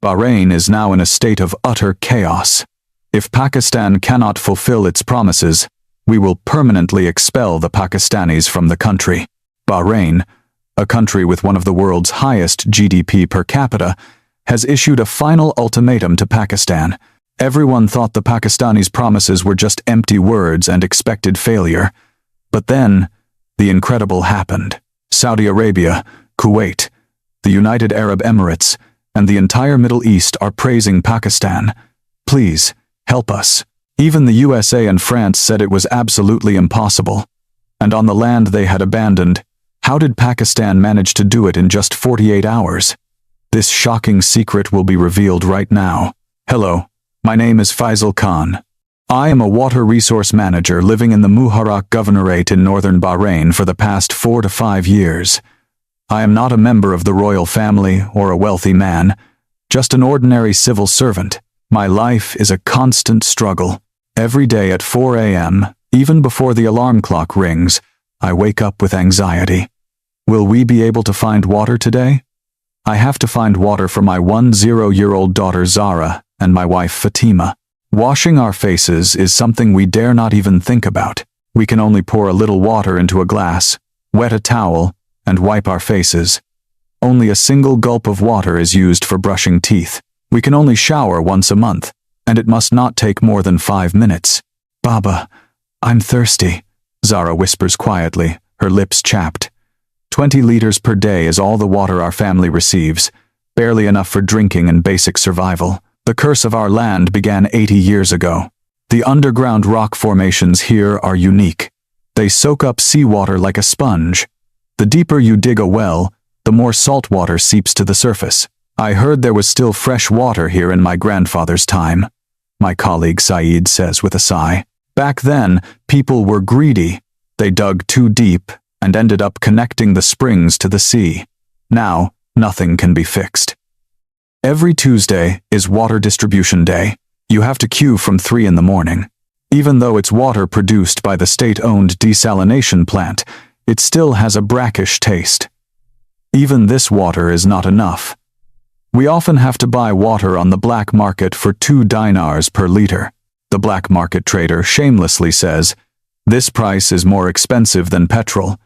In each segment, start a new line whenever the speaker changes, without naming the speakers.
Bahrain is now in a state of utter chaos. If Pakistan cannot fulfill its promises, we will permanently expel the Pakistanis from the country. Bahrain, a country with one of the world's highest GDP per capita, has issued a final ultimatum to Pakistan. Everyone thought the Pakistanis' promises were just empty words and expected failure. But then, the incredible happened. Saudi Arabia, Kuwait, the United Arab Emirates, and the entire Middle East are praising Pakistan. Please, help us. Even the USA and France said it was absolutely impossible. And on the land they had abandoned, how did Pakistan manage to do it in just 48 hours? This shocking secret will be revealed right now. Hello, my name is Faisal Khan. I am a water resource manager living in the Muharraq Governorate in northern Bahrain for the past 4 to 5 years. I am not a member of the royal family or a wealthy man, just an ordinary civil servant. My life is a constant struggle. Every day at 4 a.m., even before the alarm clock rings, I wake up with anxiety. Will we be able to find water today? I have to find water for my 10-year-old daughter Zara and my wife Fatima. Washing our faces is something we dare not even think about. We can only pour a little water into a glass, wet a towel, and wipe our faces. Only a single gulp of water is used for brushing teeth. We can only shower once a month, and it must not take more than 5 minutes. Baba, I'm thirsty, Zara whispers quietly, her lips chapped. 20 liters per day is all the water our family receives, barely enough for drinking and basic survival. The curse of our land began 80 years ago. The underground rock formations here are unique. They soak up seawater like a sponge. The deeper you dig a well, the more salt water seeps to the surface. I heard there was still fresh water here in my grandfather's time, my colleague Saeed says with a sigh. Back then, people were greedy. They dug too deep and ended up connecting the springs to the sea. Now, nothing can be fixed. Every Tuesday is water distribution day. You have to queue from 3 in the morning. Even though it's water produced by the state-owned desalination plant, it still has a brackish taste. Even this water is not enough. We often have to buy water on the black market for 2 dinars per liter. The black market trader shamelessly says, "This price is more expensive than petrol.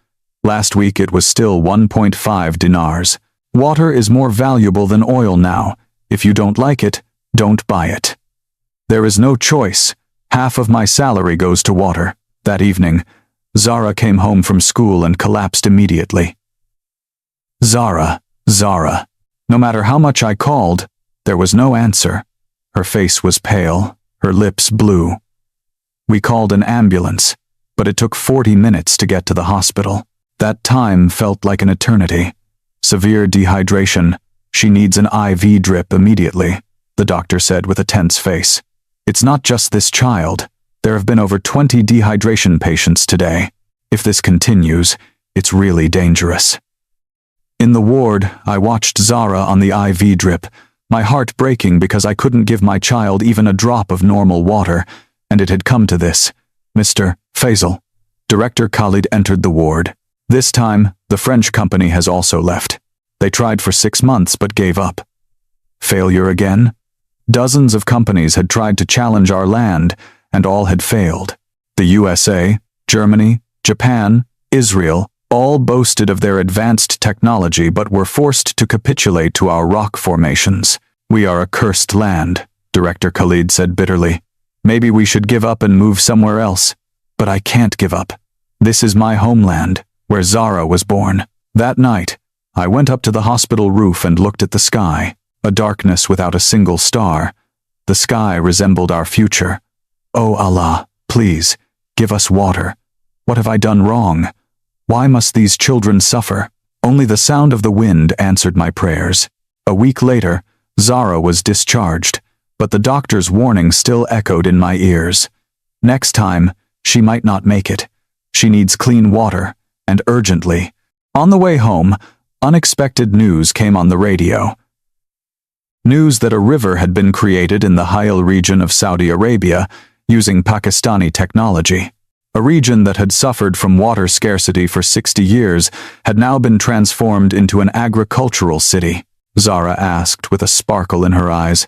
Last week it was still 1.5 dinars. Water is more valuable than oil now. If you don't like it, don't buy it." There is no choice. Half of my salary goes to water. That evening, Zara came home from school and collapsed immediately. Zara. No matter how much I called, there was no answer. Her face was pale, her lips blue. We called an ambulance, but it took 40 minutes to get to the hospital. That time felt like an eternity. Severe dehydration. She needs an IV drip immediately, the doctor said with a tense face. It's not just this child. There have been over 20 dehydration patients today. If this continues, it's really dangerous. In the ward, I watched Zara on the IV drip, my heart breaking because I couldn't give my child even a drop of normal water, and it had come to this. Mr. Faisal. Director Khalid entered the ward. This time, the French company has also left. They tried for 6 months but gave up. Failure again? Dozens of companies had tried to challenge our land, and all had failed. The USA, Germany, Japan, Israel, all boasted of their advanced technology but were forced to capitulate to our rock formations. We are a cursed land, Director Khalid said bitterly. Maybe we should give up and move somewhere else. But I can't give up. This is my homeland, where Zara was born. That night, I went up to the hospital roof and looked at the sky, a darkness without a single star. The sky resembled our future. Oh Allah, please, give us water. What have I done wrong? Why must these children suffer? Only the sound of the wind answered my prayers. A week later, Zara was discharged, but the doctor's warning still echoed in my ears. Next time, she might not make it. She needs clean water, and urgently. On the way home, unexpected news came on the radio. News that a river had been created in the Ha'il region of Saudi Arabia using Pakistani technology. A region that had suffered from water scarcity for 60 years had now been transformed into an agricultural city. Zara asked with a sparkle in her eyes.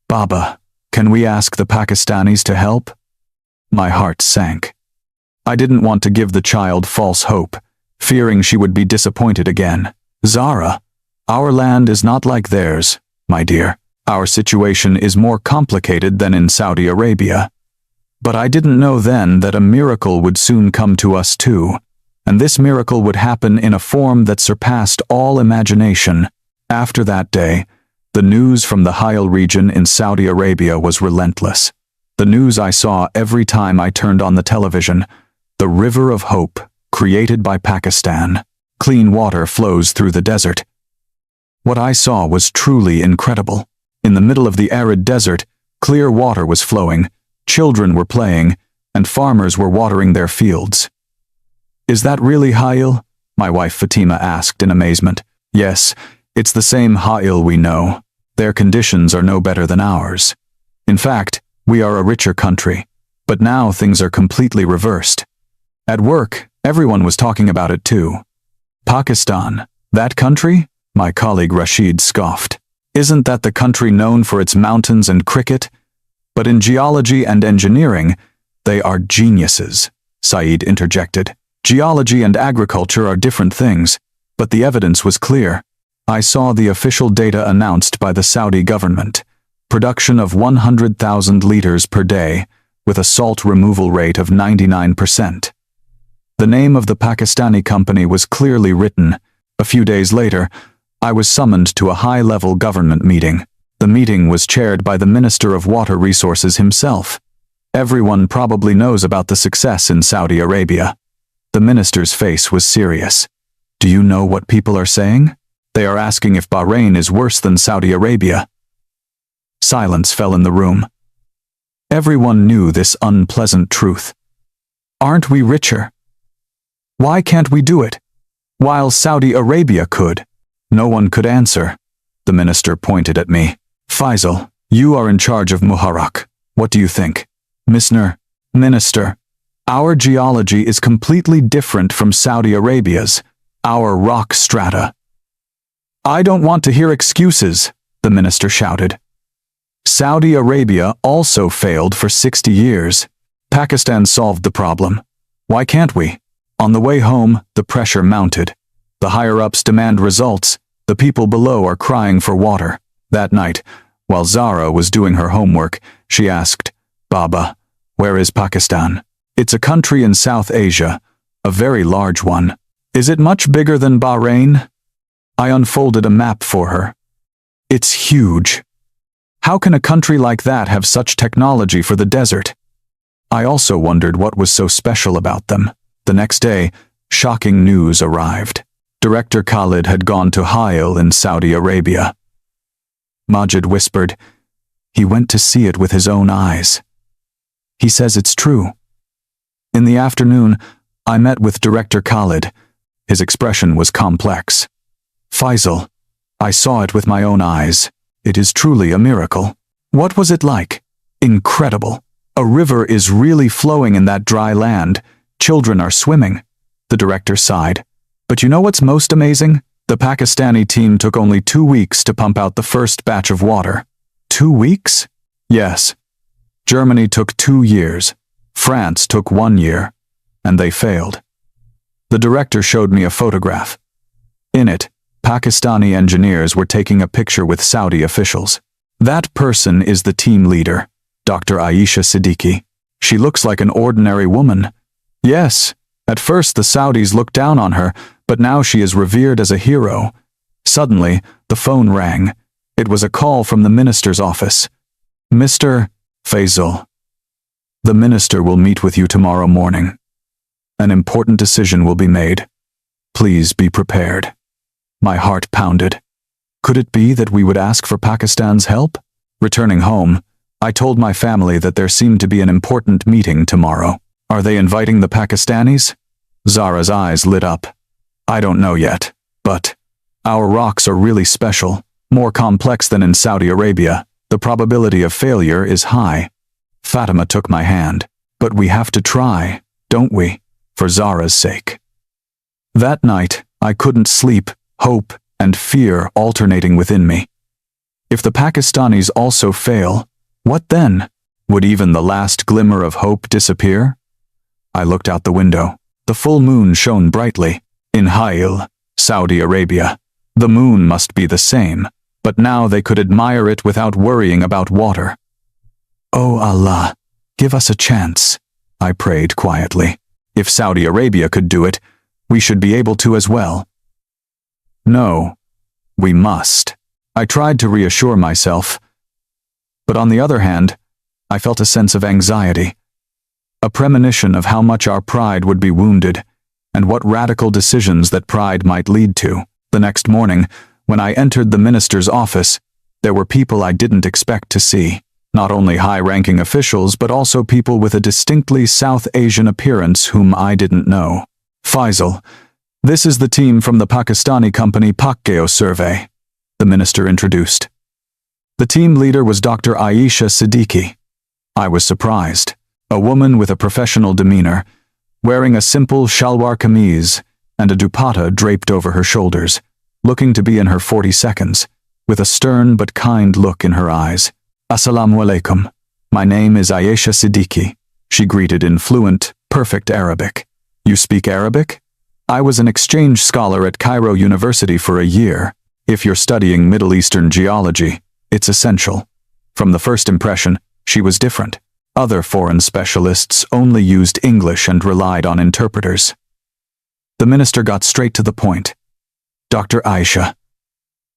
Baba, can we ask the Pakistanis to help? My heart sank. I didn't want to give the child false hope, fearing she would be disappointed again. Zara, our land is not like theirs, my dear. Our situation is more complicated than in Saudi Arabia. But I didn't know then that a miracle would soon come to us too, and this miracle would happen in a form that surpassed all imagination. After that day, the news from the Hajj region in Saudi Arabia was relentless. The news I saw every time I turned on the television, the river of hope created by Pakistan. Clean water flows through the desert. What I saw was truly incredible. In the middle of the arid desert, clear water was flowing, children were playing, and farmers were watering their fields. Is that really Hajj? My wife Fatima asked in amazement. Yes, it's the same Hajj we know. Their conditions are no better than ours. In fact, we are a richer country, but now things are completely reversed. At work, everyone was talking about it too. Pakistan, that country? My colleague Rashid scoffed. Isn't that the country known for its mountains and cricket? But in geology and engineering, they are geniuses, Saeed interjected. Geology and agriculture are different things, but the evidence was clear. I saw the official data announced by the Saudi government. Production of 100,000 liters per day, with a salt removal rate of 99%. The name of the Pakistani company was clearly written. A few days later, I was summoned to a high-level government meeting. The meeting was chaired by the Minister of Water Resources himself. Everyone probably knows about the success in Saudi Arabia. The minister's face was serious. Do you know what people are saying? They are asking if Bahrain is worse than Saudi Arabia. Silence fell in the room. Everyone knew this unpleasant truth. Aren't we richer? Why can't we do it? While Saudi Arabia could. No one could answer. The minister pointed at me. Faisal, you are in charge of Muharrak. What do you think? Minister, our geology is completely different from Saudi Arabia's, our rock strata. I don't want to hear excuses, the minister shouted. Saudi Arabia also failed for 60 years. Pakistan solved the problem. Why can't we? On the way home, the pressure mounted. The higher-ups demand results. The people below are crying for water. That night, while Zara was doing her homework, she asked, Baba, where is Pakistan? It's a country in South Asia, a very large one. Is it much bigger than Bahrain? I unfolded a map for her. It's huge. How can a country like that have such technology for the desert? I also wondered what was so special about them. The next day, shocking news arrived. Director Khalid had gone to Hajj in Saudi Arabia. Majid whispered, he went to see it with his own eyes. He says it's true. In the afternoon, I met with Director Khalid. His expression was complex. Faisal, I saw it with my own eyes. It is truly a miracle. What was it like? Incredible. A river is really flowing in that dry land. Children are swimming. The director sighed. But you know what's most amazing? The Pakistani team took only 2 weeks to pump out the first batch of water. 2 weeks? Yes. Germany took 2 years. France took 1 year. And they failed. The director showed me a photograph. In it, Pakistani engineers were taking a picture with Saudi officials. That person is the team leader, Dr. Aisha Siddiqui. She looks like an ordinary woman. Yes, at first the Saudis looked down on her, but now she is revered as a hero. Suddenly, the phone rang. It was a call from the minister's office. Mr. Faisal, the minister will meet with you tomorrow morning. An important decision will be made. Please be prepared. My heart pounded. Could it be that we would ask for Pakistan's help? Returning home, I told my family that there seemed to be an important meeting tomorrow. Are they inviting the Pakistanis? Zara's eyes lit up. I don't know yet, but our rocks are really special, more complex than in Saudi Arabia. The probability of failure is high. Fatima took my hand. But we have to try, don't we? For Zara's sake. That night, I couldn't sleep. Hope and fear alternating within me. If the Pakistanis also fail, what then? Would even the last glimmer of hope disappear? I looked out the window. The full moon shone brightly. In Hail, Saudi Arabia, the moon must be the same, but now they could admire it without worrying about water. "Oh Allah, give us a chance," I prayed quietly. If Saudi Arabia could do it, we should be able to as well. No, we must. I tried to reassure myself, but on the other hand, I felt a sense of anxiety, a premonition of how much our pride would be wounded, and what radical decisions that pride might lead to. The next morning, when I entered the minister's office, there were people I didn't expect to see. Not only high-ranking officials, but also people with a distinctly South Asian appearance whom I didn't know. "Faisal, this is the team from the Pakistani company Pakgeo Survey," the minister introduced. The team leader was Dr. Ayesha Siddiqui. I was surprised. A woman with a professional demeanor, wearing a simple shalwar kameez and a dupatta draped over her shoulders, looking to be in her 42nd, with a stern but kind look in her eyes. "Assalamu alaikum. My name is Ayesha Siddiqui," she greeted in fluent, perfect Arabic. "You speak Arabic? I was an exchange scholar at Cairo University for a year. If you're studying Middle Eastern geology, it's essential." From the first impression, she was different. Other foreign specialists only used English and relied on interpreters. The minister got straight to the point. "Dr. Ayesha,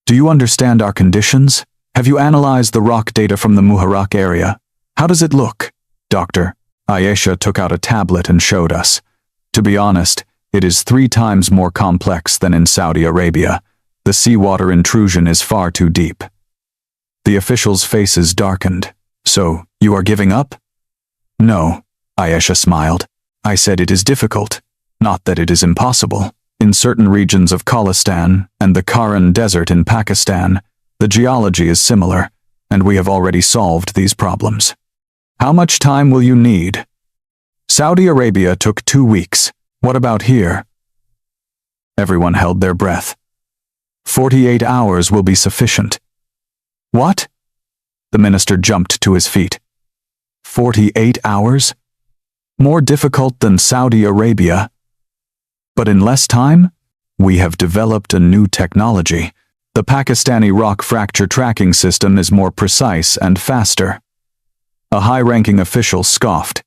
do you understand our conditions? Have you analyzed the rock data from the Muharraq area? How does it look?" "Doctor," Ayesha took out a tablet and showed us. "To be honest, it is 3 times more complex than in Saudi Arabia. The seawater intrusion is far too deep." The officials' faces darkened. "So, you are giving up?" "No," Ayesha smiled. "I said it is difficult, not that it is impossible. In certain regions of Khalistan and the Barren Desert in Pakistan, the geology is similar, and we have already solved these problems." "How much time will you need?" "Saudi Arabia took 2 weeks. What about here?" Everyone held their breath. 48 hours will be sufficient." "What?" The minister jumped to his feet. 48 hours? More difficult than Saudi Arabia? But in less time? We have developed a new technology. The Pakistani rock fracture tracking system is more precise and faster. A high-ranking official scoffed.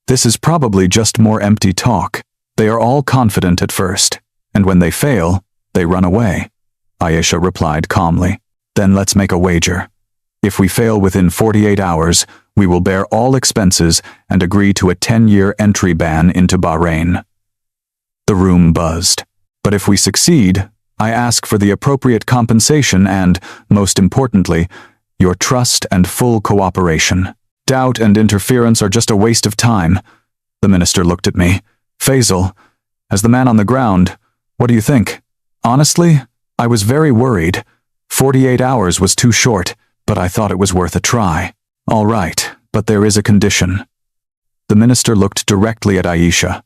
"This is probably just more empty talk. They are all confident at first, and when they fail, they run away." Ayesha replied calmly. "Then let's make a wager. If we fail within 48 hours, we will bear all expenses and agree to a 10-year entry ban into Bahrain." The room buzzed. "But if we succeed, I ask for the appropriate compensation and, most importantly, your trust and full cooperation. Doubt and interference are just a waste of time." The minister looked at me. "Faisal, as the man on the ground, what do you think?" "Honestly, I was very worried. 48 hours was too short, but I thought it was worth a try." "All right, but there is a condition." The minister looked directly at Ayesha.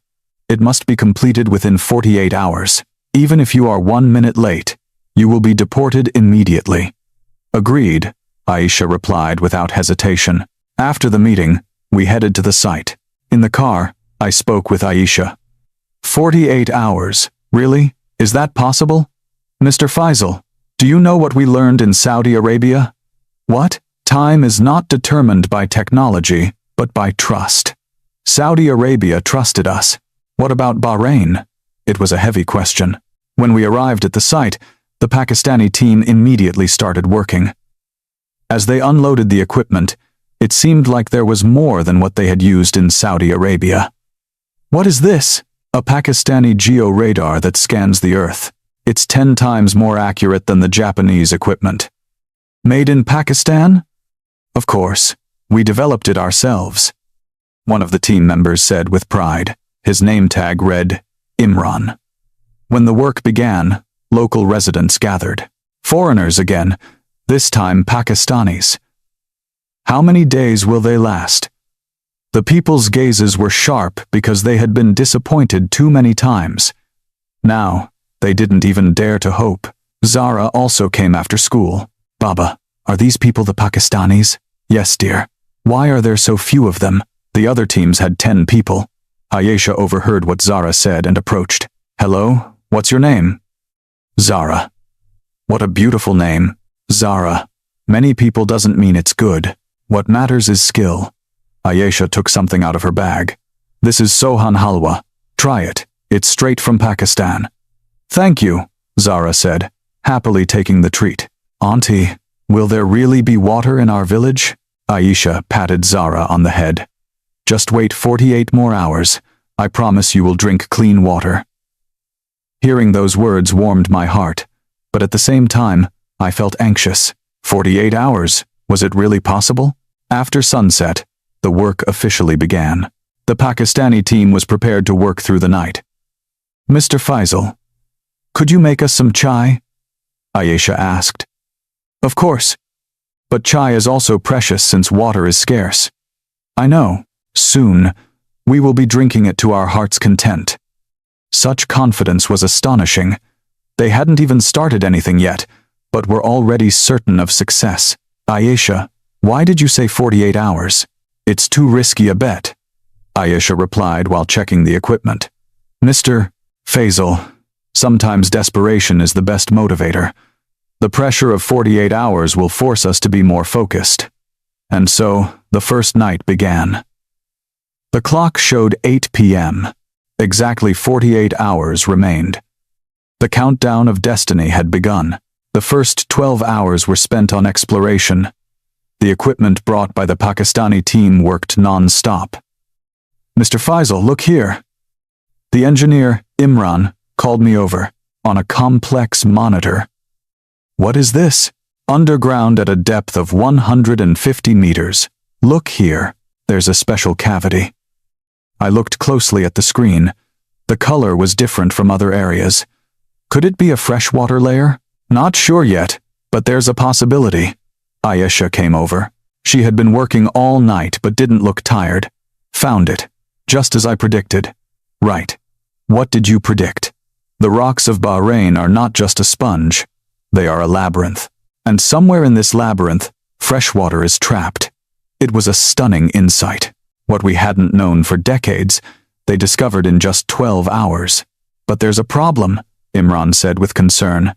"It must be completed within 48 hours. Even if you are 1 minute late, you will be deported immediately." "Agreed," Ayesha replied without hesitation. After the meeting, we headed to the site. In the car, I spoke with Ayesha. 48 hours, really? Is that possible? "Mr. Faisal, do you know what we learned in Saudi Arabia?" "What?" "Time is not determined by technology, but by trust. Saudi Arabia trusted us. What about Bahrain?" It was a heavy question. When we arrived at the site, the Pakistani team immediately started working. As they unloaded the equipment, it seemed like there was more than what they had used in Saudi Arabia. "What is this?" "A Pakistani geo-radar that scans the Earth. It's 10 times more accurate than the Japanese equipment." "Made in Pakistan?" "Of course. We developed it ourselves," one of the team members said with pride. His name tag read, Imran. When the work began, local residents gathered. Foreigners again, this time Pakistanis. How many days will they last? The people's gazes were sharp because they had been disappointed too many times. Now, they didn't even dare to hope. Zara also came after school. Baba, are these people the Pakistanis? Yes, dear. Why are there so few of them? The other teams had 10 people. Ayesha overheard what Zara said and approached. Hello, what's your name? Zara. What a beautiful name. Zara. Many people doesn't mean it's good. What matters is skill. Ayesha took something out of her bag. This is Sohan Halwa. Try it. It's straight from Pakistan. Thank you, Zara said, happily taking the treat. Auntie, will there really be water in our village? Ayesha patted Zara on the head. Just wait 48 more hours. I promise you will drink clean water. Hearing those words warmed my heart, but at the same time, I felt anxious. 48 hours? Was it really possible? After sunset, the work officially began. The Pakistani team was prepared to work through the night. Mr. Faisal, could you make us some chai? Ayesha asked. Of course. But chai is also precious since water is scarce. I know. Soon, we will be drinking it to our heart's content. Such confidence was astonishing. They hadn't even started anything yet, but were already certain of success. Ayesha, why did you say 48 hours? It's too risky a bet, Ayesha replied while checking the equipment. Mr. Faisal, sometimes desperation is the best motivator. The pressure of 48 hours will force us to be more focused. And so, the first night began. The clock showed 8 p.m. Exactly 48 hours remained. The countdown of destiny had begun. The first 12 hours were spent on exploration. The equipment brought by the Pakistani team worked non-stop. Mr. Faisal, look here. The engineer, Imran, called me over on a complex monitor. What is this? Underground at a depth of 150 meters. Look here. There's a special cavity. I looked closely at the screen. The color was different from other areas. Could it be a freshwater layer? Not sure yet, but there's a possibility. Ayesha came over. She had been working all night but didn't look tired. Found it. Just as I predicted. Right. What did you predict? The rocks of Bahrain are not just a sponge. They are a labyrinth. And somewhere in this labyrinth, fresh water is trapped. It was a stunning insight. What we hadn't known for decades, they discovered in just 12 hours. But there's a problem, Imran said with concern.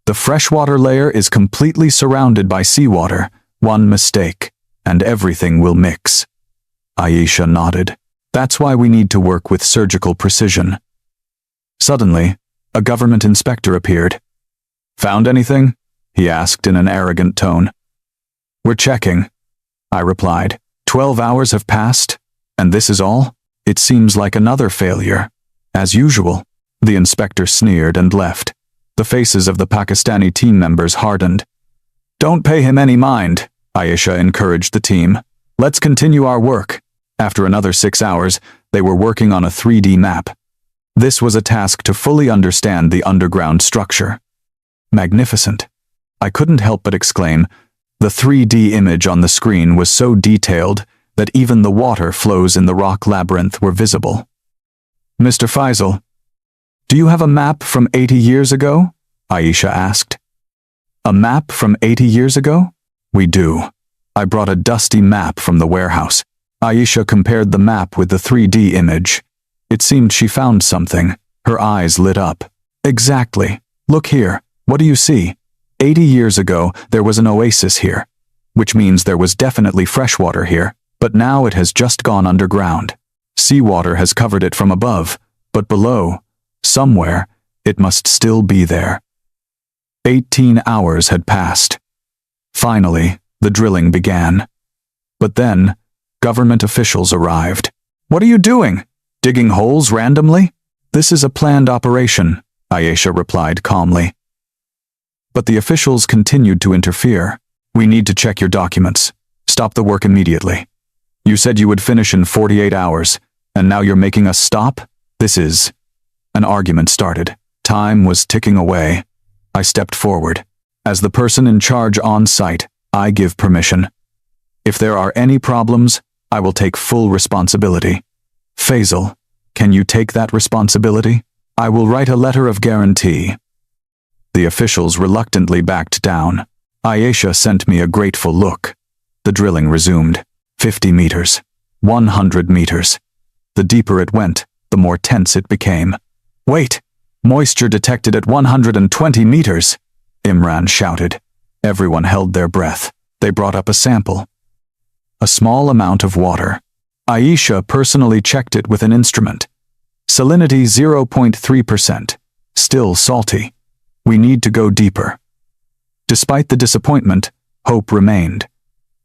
The freshwater layer is completely surrounded by seawater. One mistake, and everything will mix. Ayesha nodded. That's why we need to work with surgical precision. Suddenly, a government inspector appeared. Found anything? He asked in an arrogant tone. We're checking, I replied. 12 hours have passed, and this is all? It seems like another failure. As usual, the inspector sneered and left. The faces of the Pakistani team members hardened. Don't pay him any mind, Ayesha encouraged the team. Let's continue our work. After another 6 hours, they were working on a 3D map. This was a task to fully understand the underground structure. Magnificent. I couldn't help but exclaim. The 3D image on the screen was so detailed that even the water flows in the rock labyrinth were visible. Mr. Faisal, do you have a map from 80 years ago? Ayesha asked. A map from 80 years ago? We do. I brought a dusty map from the warehouse. Ayesha compared the map with the 3D image. It seemed she found something. Her eyes lit up. Exactly. Look here. What do you see? 80 years ago, there was an oasis here, which means there was definitely fresh water here, but now it has just gone underground. Seawater has covered it from above, but below, somewhere, it must still be there. 18 hours had passed. Finally, the drilling began. But then, government officials arrived. What are you doing? Digging holes randomly? This is a planned operation, Ayesha replied calmly. But the officials continued to interfere. We need to check your documents. Stop the work immediately. You said you would finish in 48 hours, and now you're making us stop? This is... An argument started. Time was ticking away. I stepped forward. As the person in charge on site, I give permission. If there are any problems, I will take full responsibility. Faisal, can you take that responsibility? I will write a letter of guarantee. The officials reluctantly backed down. Aisha sent me a grateful look. The drilling resumed. 50 meters. 100 meters. The deeper it went, the more tense it became. Wait! Moisture detected at 120 meters! Imran shouted. Everyone held their breath. They brought up a sample. A small amount of water. Aisha personally checked it with an instrument. Salinity 0.3%. Still salty. We need to go deeper. Despite the disappointment, hope remained.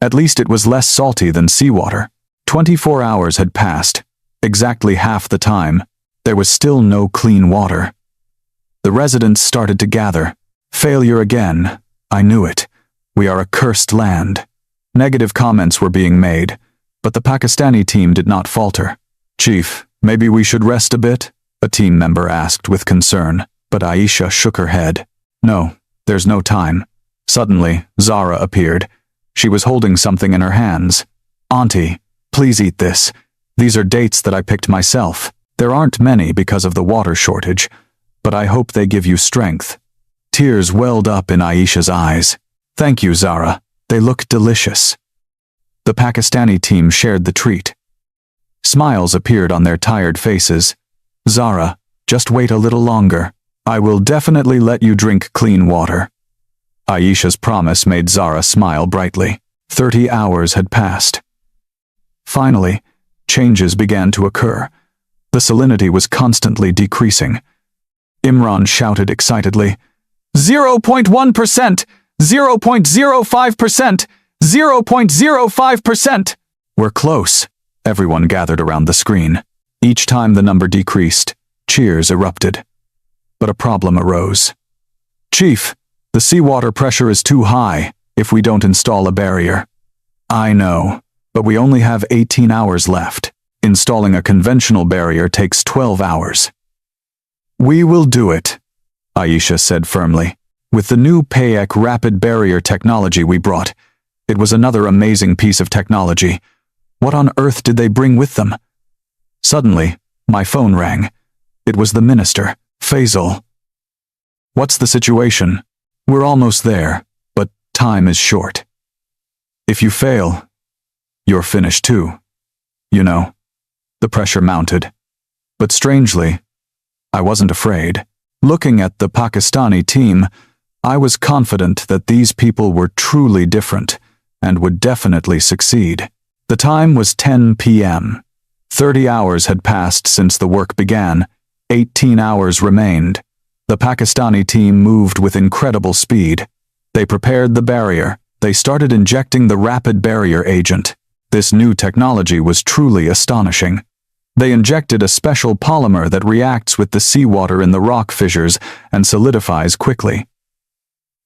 At least it was less salty than seawater. 24 hours had passed. Exactly half the time. There was still no clean water. The residents started to gather. Failure again. I knew it. We are a cursed land. Negative comments were being made, but the Pakistani team did not falter. Chief, maybe we should rest a bit? A team member asked with concern, but Aisha shook her head. No, there's no time. Suddenly, Zara appeared. She was holding something in her hands. Auntie, please eat this. These are dates that I picked myself. There aren't many because of the water shortage, but I hope they give you strength. Tears welled up in Aisha's eyes. Thank you, Zara. They look delicious. The Pakistani team shared the treat. Smiles appeared on their tired faces. Zara, just wait a little longer. I will definitely let you drink clean water. Aisha's promise made Zara smile brightly. 30 hours had passed. Finally, changes began to occur. The salinity was constantly decreasing. Imran shouted excitedly, 0.1%! 0.05%! 0.05%! We're close. Everyone gathered around the screen. Each time the number decreased, cheers erupted. But a problem arose. Chief, the seawater pressure is too high if we don't install a barrier. I know, but we only have 18 hours left. Installing a conventional barrier takes 12 hours. We will do it, Aisha said firmly. With the new PAEC rapid barrier technology we brought, it was another amazing piece of technology. What on earth did they bring with them? Suddenly, my phone rang. It was the minister, Faisal. What's the situation? We're almost there, but time is short. If you fail, you're finished too. You know, the pressure mounted. But strangely, I wasn't afraid. Looking at the Pakistani team, I was confident that these people were truly different and would definitely succeed. The time was 10 p.m. 30 hours had passed since the work began. 18 hours remained. The Pakistani team moved with incredible speed. They prepared the barrier. They started injecting the rapid barrier agent. This new technology was truly astonishing. They injected a special polymer that reacts with the seawater in the rock fissures and solidifies quickly.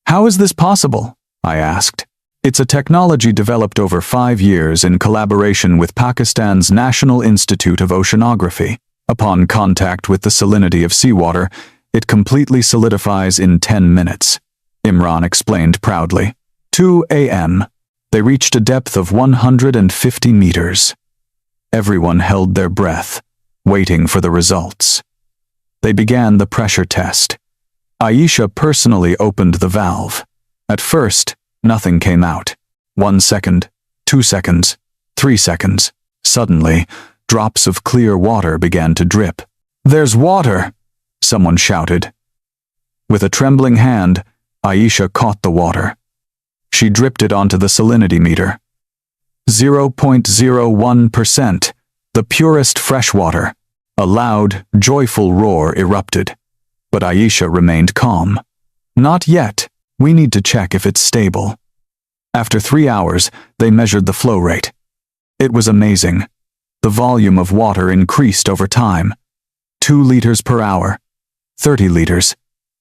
How is this possible? I asked. It's a technology developed over 5 years in collaboration with Pakistan's National Institute of Oceanography. Upon contact with the salinity of seawater, it completely solidifies in 10 minutes. Imran explained proudly. 2 a.m. They reached a depth of 150 meters. Everyone held their breath, waiting for the results. They began the pressure test. Aisha personally opened the valve. At first, nothing came out. 1 second, 2 seconds, 3 seconds. Suddenly, drops of clear water began to drip. There's water! Someone shouted. With a trembling hand, Aisha caught the water. She dripped it onto the salinity meter. 0.01%, the purest fresh water. A loud, joyful roar erupted. But Aisha remained calm. Not yet. We need to check if it's stable. After 3 hours, they measured the flow rate. It was amazing. The volume of water increased over time. 2 liters per hour. 30 liters.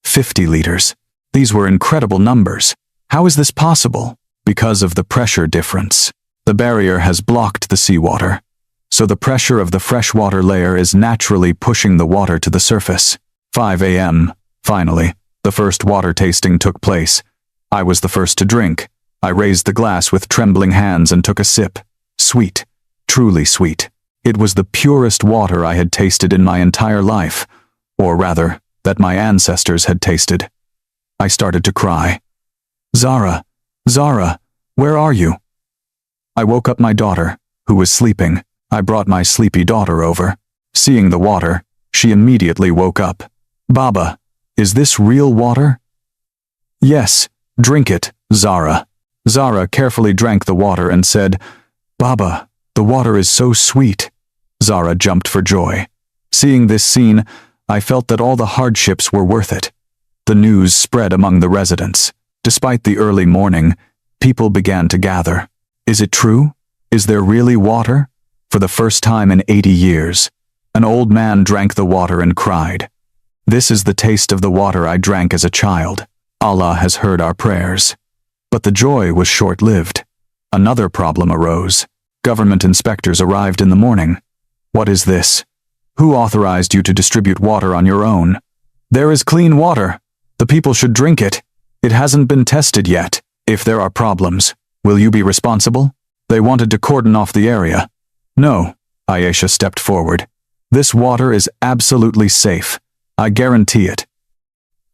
50 liters. These were incredible numbers. How is this possible? Because of the pressure difference. The barrier has blocked the seawater, so the pressure of the freshwater layer is naturally pushing the water to the surface. 5 a.m. Finally, the first water tasting took place. I was the first to drink. I raised the glass with trembling hands and took a sip. Sweet. Truly sweet. It was the purest water I had tasted in my entire life, or rather, that my ancestors had tasted. I started to cry. Zara, Zara, where are you? I woke up my daughter, who was sleeping. I brought my sleepy daughter over. Seeing the water, she immediately woke up. Baba, is this real water? Yes, drink it, Zara. Zara carefully drank the water and said, Baba, the water is so sweet. Zara jumped for joy. Seeing this scene, I felt that all the hardships were worth it. The news spread among the residents. Despite the early morning, people began to gather. Is it true? Is there really water? For the first time in 80 years, an old man drank the water and cried. This is the taste of the water I drank as a child. Allah has heard our prayers. But the joy was short-lived. Another problem arose. Government inspectors arrived in the morning. What is this? Who authorized you to distribute water on your own? There is clean water. The people should drink it. It hasn't been tested yet. If there are problems, will you be responsible? They wanted to cordon off the area. No, Ayesha stepped forward. This water is absolutely safe. I guarantee it.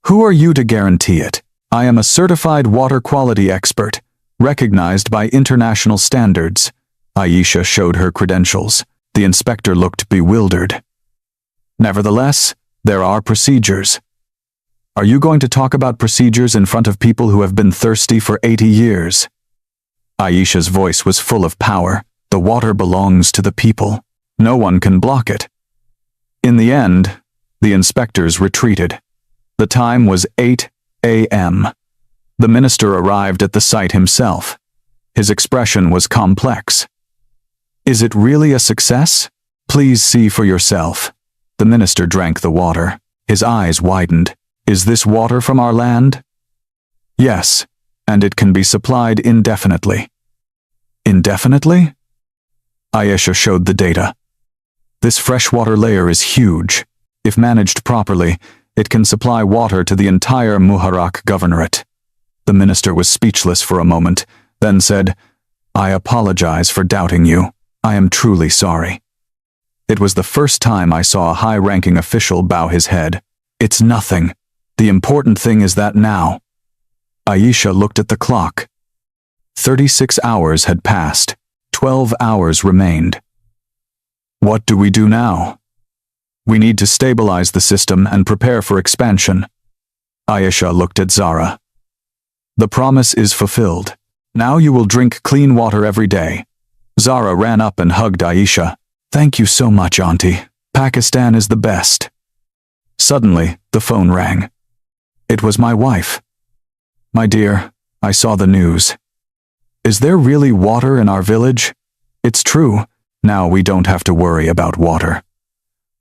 Who are you to guarantee it? I am a certified water quality expert, recognized by international standards. Ayesha showed her credentials. The inspector looked bewildered. Nevertheless, there are procedures. Are you going to talk about procedures in front of people who have been thirsty for 80 years? Ayesha's voice was full of power. The water belongs to the people. No one can block it. In the end, the inspectors retreated. The time was 8 a.m. The minister arrived at the site himself. His expression was complex. Is it really a success? Please see for yourself. The minister drank the water. His eyes widened. Is this water from our land? Yes, and it can be supplied indefinitely. Indefinitely? Ayesha showed the data. This freshwater layer is huge. If managed properly, it can supply water to the entire Muharraq governorate. The minister was speechless for a moment, then said, I apologize for doubting you. I am truly sorry. It was the first time I saw a high-ranking official bow his head. It's nothing. The important thing is that now. Ayesha looked at the clock. 36 hours had passed. 12 hours remained. What do we do now? We need to stabilize the system and prepare for expansion. Ayesha looked at Zara. The promise is fulfilled. Now you will drink clean water every day. Zara ran up and hugged Ayesha. Thank you so much, Auntie. Pakistan is the best. Suddenly, the phone rang. It was my wife. My dear, I saw the news. Is there really water in our village? It's true. Now we don't have to worry about water.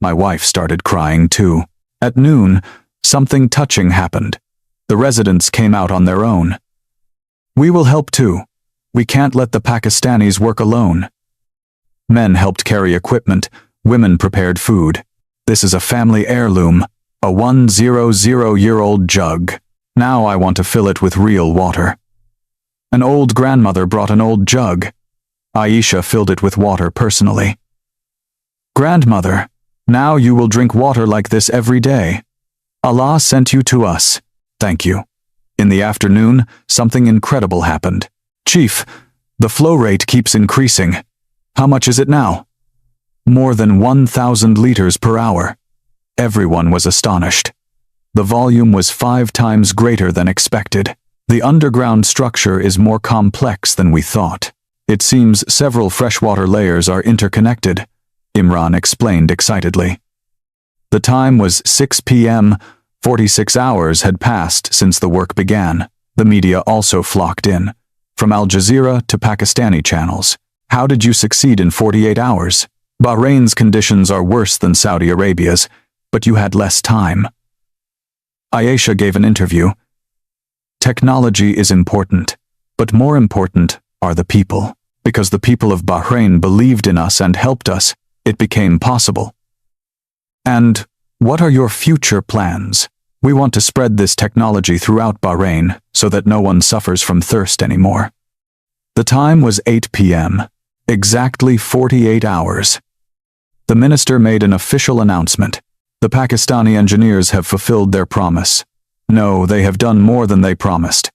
My wife started crying too. At noon, something touching happened. The residents came out on their own. We will help too. We can't let the Pakistanis work alone. Men helped carry equipment. Women prepared food. This is a family heirloom. A 100-year-old jug. Now I want to fill it with real water. An old grandmother brought an old jug. Ayesha filled it with water personally. Grandmother, now you will drink water like this every day. Allah sent you to us. Thank you. In the afternoon, something incredible happened. Chief, the flow rate keeps increasing. How much is it now? More than 1,000 liters per hour. Everyone was astonished. The volume was 5 times greater than expected. The underground structure is more complex than we thought. It seems several freshwater layers are interconnected, Imran explained excitedly. The time was 6 p.m. 46 hours had passed since the work began. The media also flocked in, from Al Jazeera to Pakistani channels. How did you succeed in 48 hours? Bahrain's conditions are worse than Saudi Arabia's, but you had less time. Ayesha gave an interview. Technology is important, but more important are the people. Because the people of Bahrain believed in us and helped us, it became possible. And what are your future plans? We want to spread this technology throughout Bahrain so that no one suffers from thirst anymore. The time was 8 p.m. Exactly 48 hours. The minister made an official announcement. The Pakistani engineers have fulfilled their promise. No, they have done more than they promised.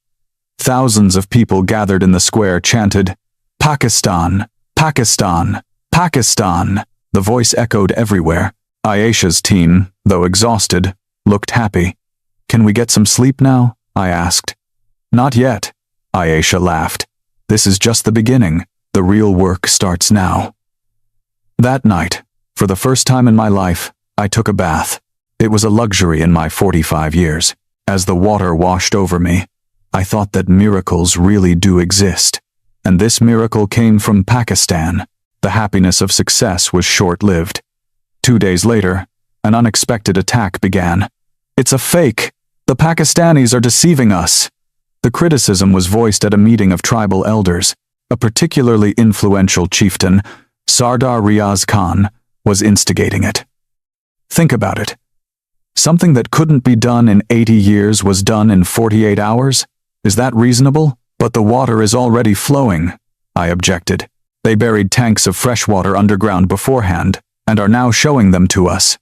Thousands of people gathered in the square chanted, "Pakistan! Pakistan! Pakistan!" The voice echoed everywhere. Aisha's team, though exhausted, looked happy. "Can we get some sleep now?" I asked. "Not yet," Aisha laughed. "This is just the beginning. The real work starts now." That night, for the first time in my life, I took a bath. It was a luxury in my 45 years. As the water washed over me, I thought that miracles really do exist. And this miracle came from Pakistan. The happiness of success was short-lived. 2 days later, an unexpected attack began. "It's a fake! The Pakistanis are deceiving us!" The criticism was voiced at a meeting of tribal elders. A particularly influential chieftain, Sardar Riaz Khan, was instigating it. Think about it. Something that couldn't be done in 80 years was done in 48 hours? Is that reasonable? "But the water is already flowing," I objected. "They buried tanks of fresh water underground beforehand, and are now showing them to us."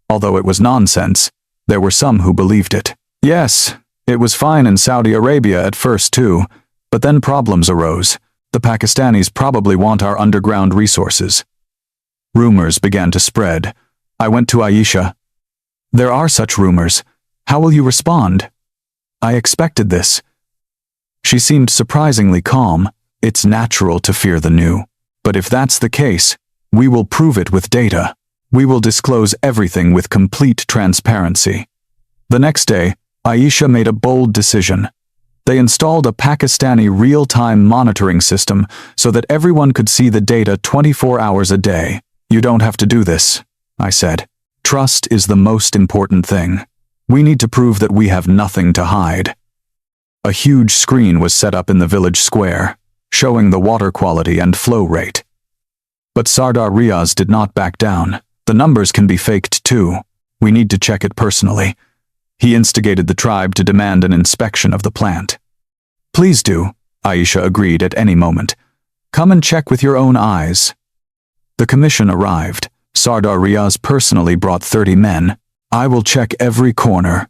Although it was nonsense, there were some who believed it. Yes, it was fine in Saudi Arabia at first too, but then problems arose. The Pakistanis probably want our underground resources. Rumors began to spread. I went to Aisha. "There are such rumors. How will you respond?" "I expected this." She seemed surprisingly calm. "It's natural to fear the new. But if that's the case, we will prove it with data. We will disclose everything with complete transparency." The next day, Aisha made a bold decision. They installed a Pakistani real-time monitoring system so that everyone could see the data 24 hours a day. "You don't have to do this," I said. "Trust is the most important thing. We need to prove that we have nothing to hide." A huge screen was set up in the village square, showing the water quality and flow rate. But Sardar Riaz did not back down. "The numbers can be faked too. We need to check it personally." He instigated the tribe to demand an inspection of the plant. "Please do," Aisha agreed at any moment. "Come and check with your own eyes." The commission arrived. Sardar Riaz personally brought 30 men. "I will check every corner."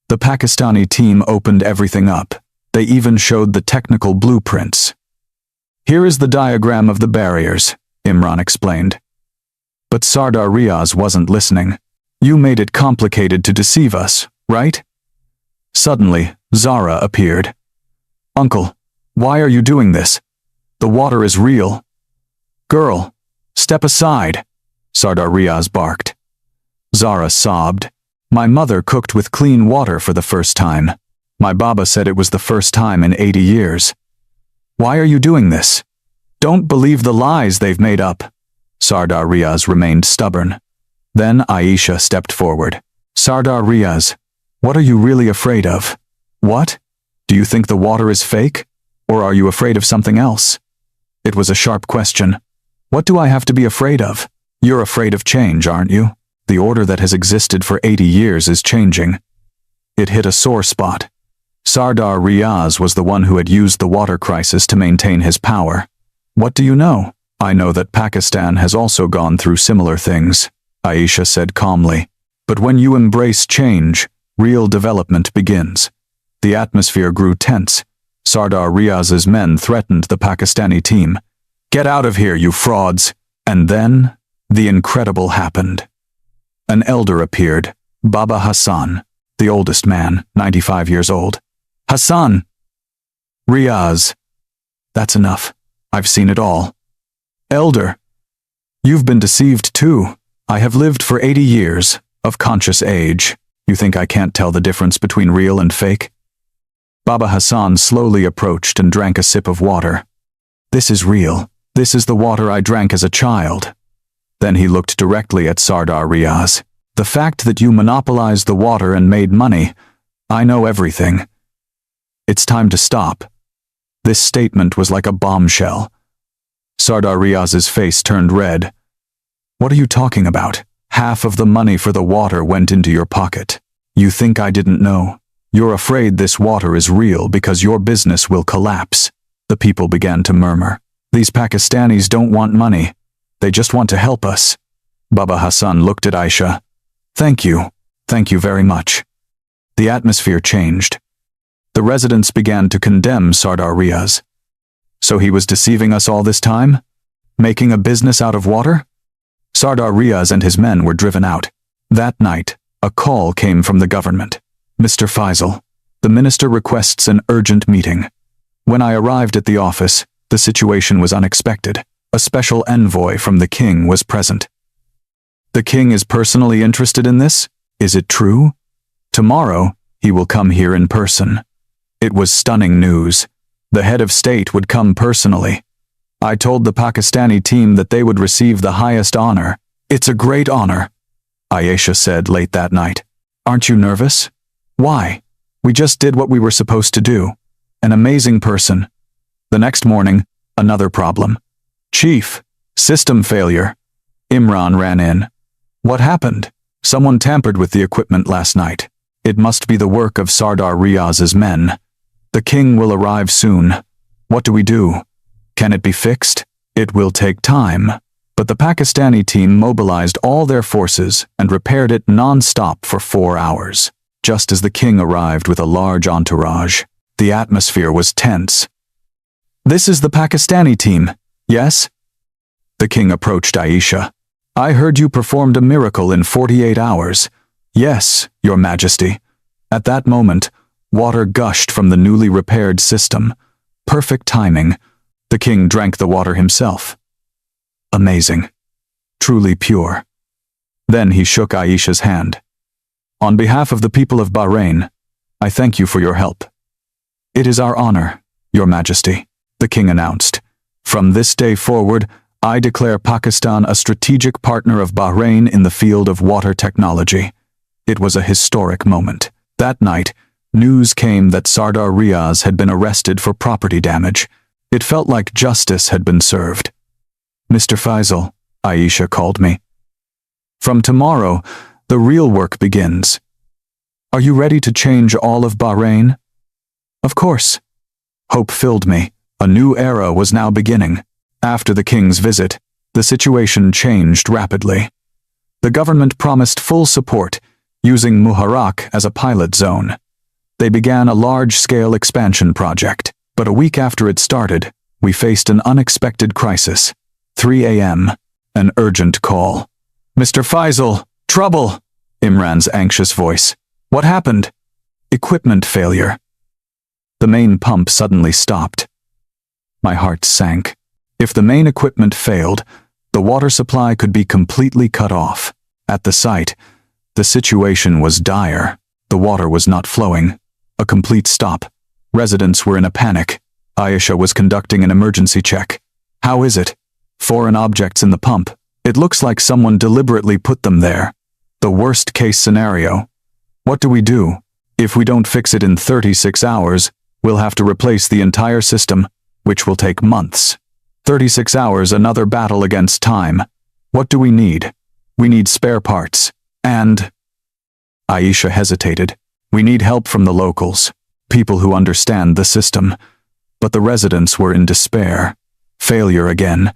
The Pakistani team opened everything up. They even showed the technical blueprints. "Here is the diagram of the barriers," Imran explained. But Sardar Riaz wasn't listening. "You made it complicated to deceive us, right?" Suddenly, Zara appeared. "Uncle, why are you doing this? The water is real." "Girl, step aside," Sardar Riaz barked. Zara sobbed. "My mother cooked with clean water for the first time. My Baba said it was the first time in 80 years. Why are you doing this? Don't believe the lies they've made up." Sardar Riaz remained stubborn. Then Aisha stepped forward. "Sardar Riaz, what are you really afraid of?" "What? Do you think the water is fake? Or are you afraid of something else?" It was a sharp question. "What do I have to be afraid of?" "You're afraid of change, aren't you? The order that has existed for 80 years is changing." It hit a sore spot. Sardar Riaz was the one who had used the water crisis to maintain his power. "What do you know?" "I know that Pakistan has also gone through similar things," Aisha said calmly. "But when you embrace change, real development begins." The atmosphere grew tense. Sardar Riaz's men threatened the Pakistani team. "Get out of here, you frauds!" And then, the incredible happened. An elder appeared, Baba Hassan, the oldest man, 95 years old. "Hassan!" "Riaz." "That's enough. I've seen it all." "Elder, you've been deceived too. I have lived for 80 years, of conscious age. You think I can't tell the difference between real and fake?" Baba Hassan slowly approached and drank a sip of water. "This is real. This is the water I drank as a child." Then he looked directly at Sardar Riaz. "The fact that you monopolized the water and made money, I know everything. It's time to stop." This statement was like a bombshell. Sardar Riaz's face turned red. "What are you talking about? Half of the money for the water went into your pocket. You think I didn't know? You're afraid this water is real because your business will collapse." The people began to murmur. "These Pakistanis don't want money. They just want to help us." Baba Hassan looked at Aisha. Thank you very much." The atmosphere changed. The residents began to condemn Sardar Riaz. So he was deceiving us all this time? Making a business out of water? Sardar Riaz and his men were driven out. That night, a call came from the government. Mr. Faisal, the minister requests an urgent meeting. When I arrived at the office, the situation was unexpected. A special envoy from the king was present. The king is personally interested in this? Is it true? Tomorrow, he will come here in person. It was stunning news. The head of state would come personally. I told the Pakistani team that they would receive the highest honor. It's a great honor, Ayesha said late that night. Aren't you nervous? Why? We just did what we were supposed to do. An amazing person. The next morning, another problem. Chief, system failure. Imran ran in. What happened? Someone tampered with the equipment last night. It must be the work of Sardar Riaz's men. The king will arrive soon. What do we do? Can it be fixed? It will take time. But the Pakistani team mobilized all their forces and repaired it non-stop for 4 hours. Just as the king arrived with a large entourage, the atmosphere was tense. This is the Pakistani team, yes? The king approached Ayesha. I heard you performed a miracle in 48 hours. Yes, Your Majesty. At that moment, water gushed from the newly repaired system. Perfect timing. The king drank the water himself. Amazing. Truly pure. Then he shook Ayesha's hand. On behalf of the people of Bahrain, I thank you for your help. It is our honor, Your Majesty, the king announced. From this day forward, I declare Pakistan a strategic partner of Bahrain in the field of water technology. It was a historic moment. That night, news came that Sardar Riaz had been arrested for property damage. It felt like justice had been served. Mr. Faisal, Ayesha called me. From tomorrow, the real work begins. Are you ready to change all of Bahrain? Of course. Hope filled me. A new era was now beginning. After the king's visit, the situation changed rapidly. The government promised full support, using Muharraq as a pilot zone. They began a large-scale expansion project, but a week after it started, we faced an unexpected crisis. 3 a.m., an urgent call. Mr. Faisal, trouble! Imran's anxious voice. What happened? Equipment failure. The main pump suddenly stopped. My heart sank. If the main equipment failed, the water supply could be completely cut off. At the site, the situation was dire. The water was not flowing. A complete stop. Residents were in a panic. Ayesha was conducting an emergency check. How is it? Foreign objects in the pump. It looks like someone deliberately put them there. The worst-case scenario. What do we do? If we don't fix it in 36 hours, we'll have to replace the entire system, which will take months. 36 hours, another battle against time. What do we need? We need spare parts. And... Ayesha hesitated. We need help from the locals, people who understand the system. But the residents were in despair. Failure again.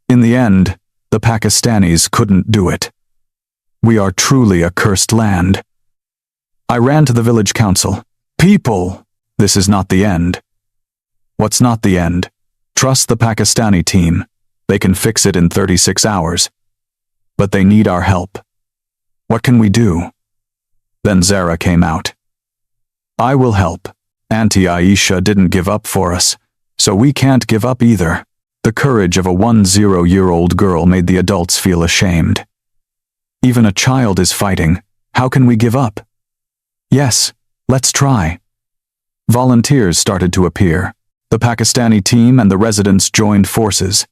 In the end, the Pakistanis couldn't do it. We are truly a cursed land. I ran to the village council. People, this is not the end. What's not the end? Trust the Pakistani team. They can fix it in 36 hours. But they need our help. What can we do? Then Zara came out. I will help. Auntie Ayesha didn't give up for us, so we can't give up either. The courage of a 10-year-old girl made the adults feel ashamed. Even a child is fighting. How can we give up? Yes, let's try. Volunteers started to appear. The Pakistani team and the residents joined forces.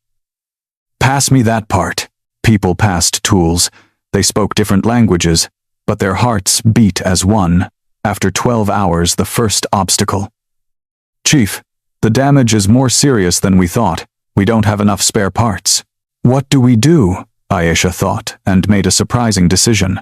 Pass me that part. People passed tools. They spoke different languages, but their hearts beat as one. After 12 hours, the first obstacle. Chief, the damage is more serious than we thought. We don't have enough spare parts. What do we do? Ayesha thought and made a surprising decision.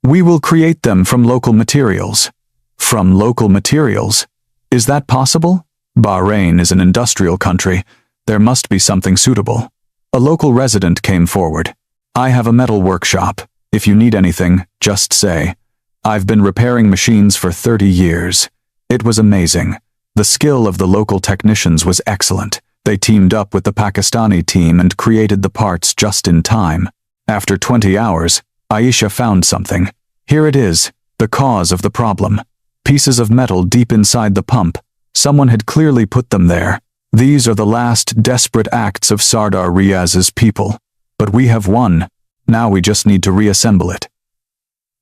We will create them from local materials. From local materials? Is that possible? Bahrain is an industrial country. There must be something suitable. A local resident came forward. I have a metal workshop. If you need anything, just say. I've been repairing machines for 30 years. It was amazing. The skill of the local technicians was excellent. They teamed up with the Pakistani team and created the parts just in time. After 20 hours, Aisha found something. Here it is, the cause of the problem. Pieces of metal deep inside the pump. Someone had clearly put them there. These are the last desperate acts of Sardar Riaz's people. But we have won. Now we just need to reassemble it.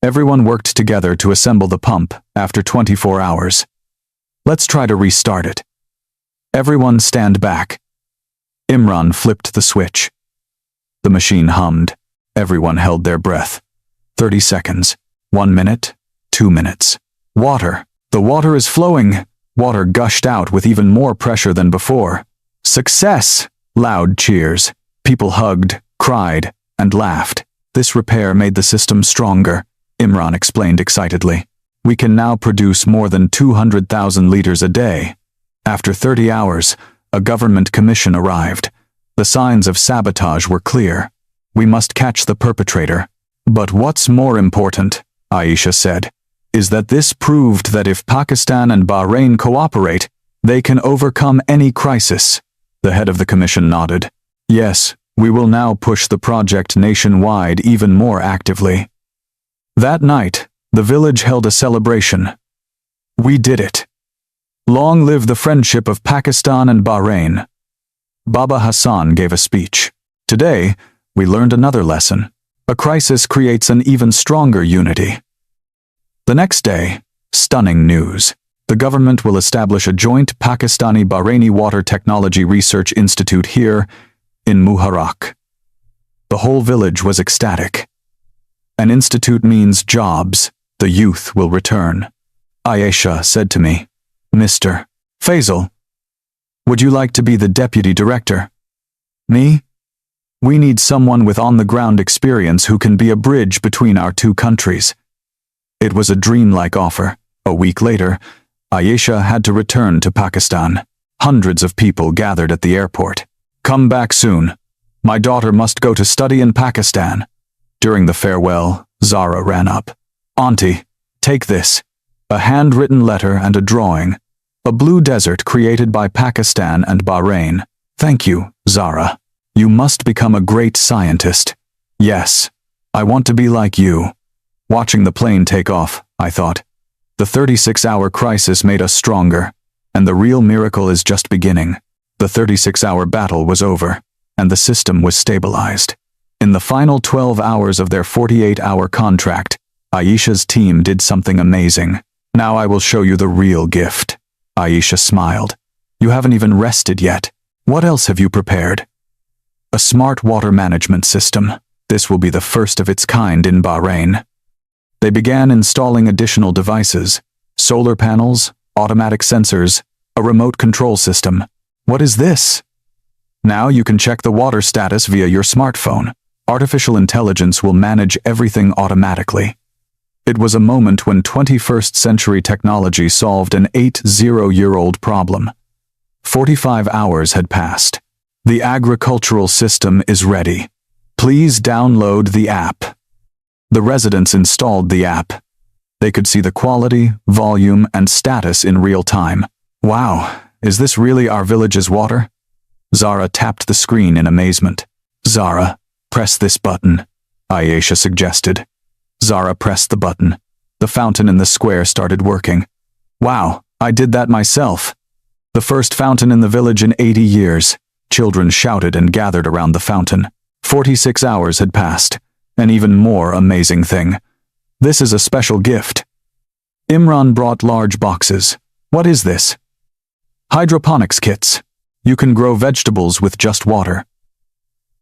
Everyone worked together to assemble the pump after 24 hours. Let's try to restart it. Everyone stand back. Imran flipped the switch. The machine hummed. Everyone held their breath. 30 seconds. 1 minute. 2 minutes. Water. The water is flowing. Water gushed out with even more pressure than before. Success! Loud cheers. People hugged, cried, and laughed. This repair made the system stronger, Imran explained excitedly. We can now produce more than 200,000 liters a day. After 30 hours, a government commission arrived. The signs of sabotage were clear. We must catch the perpetrator. But what's more important, Aisha said, is that this proved that if Pakistan and Bahrain cooperate, they can overcome any crisis. The head of the commission nodded. Yes, we will now push the project nationwide even more actively. That night, the village held a celebration. We did it. Long live the friendship of Pakistan and Bahrain. Baba Hassan gave a speech. Today, we learned another lesson. A crisis creates an even stronger unity. The next day, stunning news. The government will establish a joint Pakistani-Bahraini Water Technology Research Institute here in Muharraq. The whole village was ecstatic. An institute means jobs. The youth will return. Aisha said to me, Mr. Faisal, would you like to be the deputy director? Me? We need someone with on-the-ground experience who can be a bridge between our two countries. It was a dreamlike offer. A week later, Aisha had to return to Pakistan. Hundreds of people gathered at the airport. Come back soon. My daughter must go to study in Pakistan. During the farewell, Zara ran up. Auntie, take this. A handwritten letter and a drawing. A blue desert created by Pakistan and Bahrain. Thank you, Zara. You must become a great scientist. Yes, I want to be like you. Watching the plane take off, I thought. The 36-hour crisis made us stronger, and the real miracle is just beginning. The 36-hour battle was over, and the system was stabilized. In the final 12 hours of their 48-hour contract, Aisha's team did something amazing. Now I will show you the real gift. Aisha smiled. You haven't even rested yet. What else have you prepared? A smart water management system. This will be the first of its kind in Bahrain. They began installing additional devices, solar panels, automatic sensors, a remote control system. What is this? Now you can check the water status via your smartphone. Artificial intelligence will manage everything automatically. It was a moment when 21st century technology solved an 80-year-old problem. 45 hours had passed. The agricultural system is ready. Please download the app. The residents installed the app. They could see the quality, volume, and status in real time. Wow, is this really our village's water? Zara tapped the screen in amazement. Zara, press this button, Aisha suggested. Zara pressed the button. The fountain in the square started working. Wow, I did that myself. The first fountain in the village in 80 years. Children shouted and gathered around the fountain. 46 hours had passed. An even more amazing thing. This is a special gift. Imran brought large boxes. What is this? Hydroponics kits. You can grow vegetables with just water.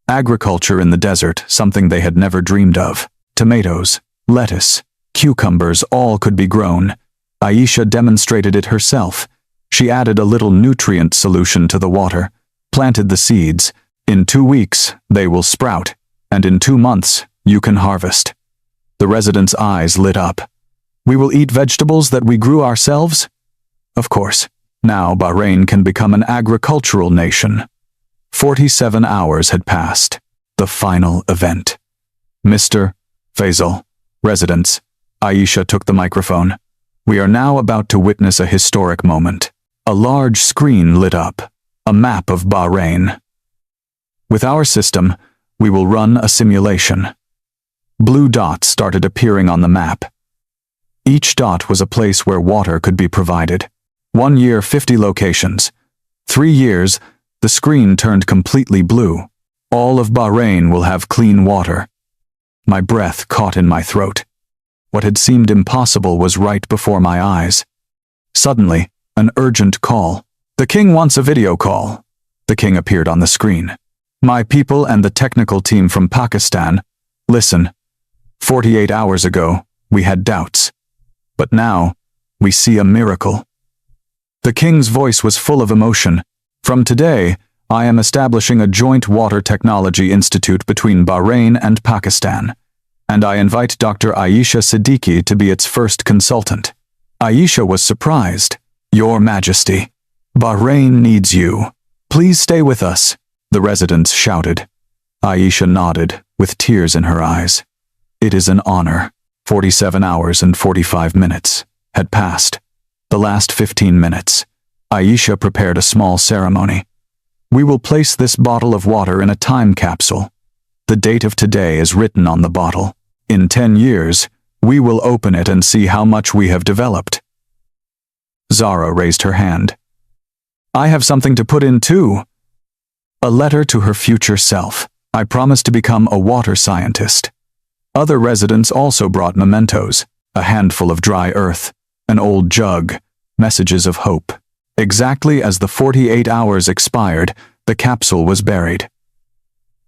Agriculture in the desert, something they had never dreamed of. Tomatoes, lettuce, cucumbers, all could be grown. Aisha demonstrated it herself. She added a little nutrient solution to the water, planted the seeds. In 2 weeks, they will sprout, and in 2 months, you can harvest. The residents' eyes lit up. We will eat vegetables that we grew ourselves? Of course. Now Bahrain can become an agricultural nation. 47 hours had passed. The final event. Mr. Faisal, residents, Aisha took the microphone. We are now about to witness a historic moment. A large screen lit up, a map of Bahrain. With our system, we will run a simulation. Blue dots started appearing on the map. Each dot was a place where water could be provided. 1 year, 50 locations. 3 years, the screen turned completely blue. All of Bahrain will have clean water. My breath caught in my throat. What had seemed impossible was right before my eyes. Suddenly, an urgent call. The king wants a video call. The king appeared on the screen. My people and the technical team from Pakistan, listen. 48 hours ago, we had doubts. But now, we see a miracle. The king's voice was full of emotion. From today, I am establishing a joint water technology institute between Bahrain and Pakistan, and I invite Dr. Aisha Siddiqui to be its first consultant. Aisha was surprised. Your Majesty, Bahrain needs you. Please stay with us, the residents shouted. Aisha nodded, with tears in her eyes. It is an honor. 47 hours and 45 minutes had passed. The last 15 minutes, Aisha prepared a small ceremony. We will place this bottle of water in a time capsule. The date of today is written on the bottle. In 10 years, we will open it and see how much we have developed. Zara raised her hand. I have something to put in too. A letter to her future self. I promise to become a water scientist. Other residents also brought mementos, a handful of dry earth, an old jug, messages of hope. Exactly as the 48 hours expired, the capsule was buried.